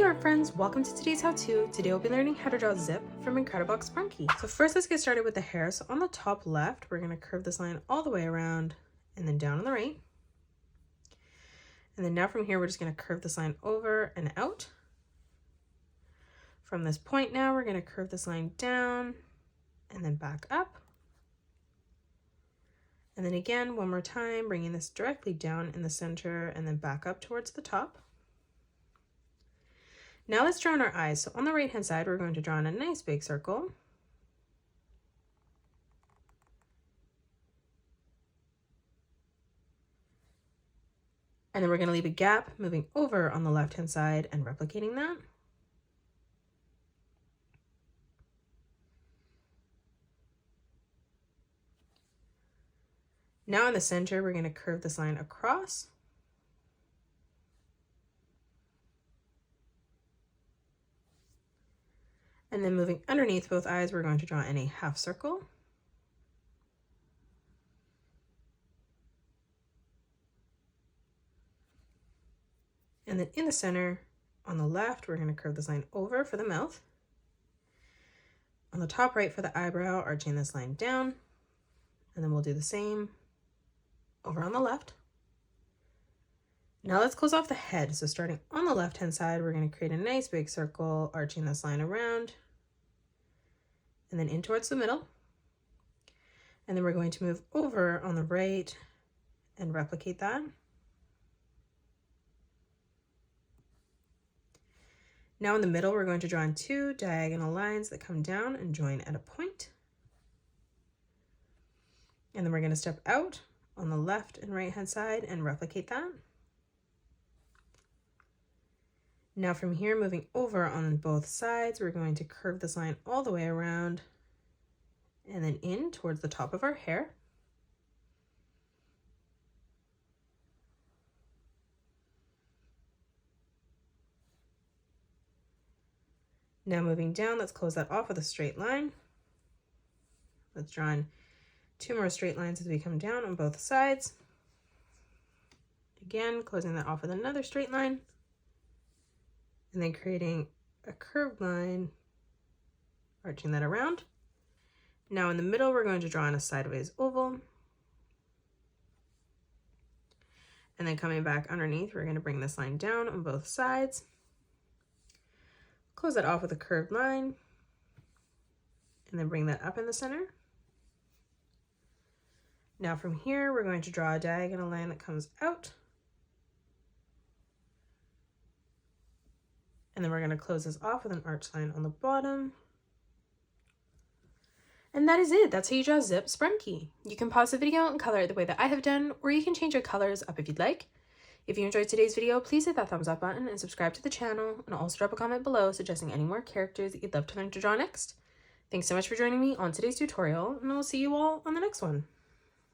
art friends, welcome to today's how-to. Today we'll be learning how to draw zip from Incredibox Sprunki. So first let's get started with the hair. So on the top left, we're going to curve this line all the way around and then down on the right. And then now from here, we're just going to curve this line over and out. From this point now, we're going to curve this line down and then back up. And then again, one more time, bringing this directly down in the center and then back up towards the top. Now let's draw on our eyes. So on the right hand side, we're going to draw in a nice big circle. And then we're going to leave a gap moving over on the left hand side and replicating that. Now in the center, we're going to curve this line across. And then moving underneath both eyes, we're going to draw in a half circle. And then in the center, on the left, we're going to curve this line over for the mouth. On the top right for the eyebrow, arching this line down. And then we'll do the same over on the left. Now let's close off the head. So starting on the left-hand side, we're going to create a nice big circle, arching this line around and then in towards the middle. And then we're going to move over on the right and replicate that. Now in the middle, we're going to draw in two diagonal lines that come down and join at a point. And then we're going to step out on the left and right hand side and replicate that. Now from here, moving over on both sides, we're going to curve this line all the way around and then in towards the top of our hair. Now moving down, let's close that off with a straight line. Let's draw in two more straight lines as we come down on both sides. Again, closing that off with another straight line. And then creating a curved line, arching that around. Now in the middle, we're going to draw in a sideways oval. And then coming back underneath, we're going to bring this line down on both sides. Close that off with a curved line. And then bring that up in the center. Now from here, we're going to draw a diagonal line that comes out. And then we're going to close this off with an arch line on the bottom. And that is it. That's how you draw zip Sprunki. You can pause the video and color it the way that I have done, or you can change your colors up if you'd like. If you enjoyed today's video, please hit that thumbs up button and subscribe to the channel, and also drop a comment below suggesting any more characters that you'd love to learn to draw next. Thanks so much for joining me on today's tutorial, and I will see you all on the next one.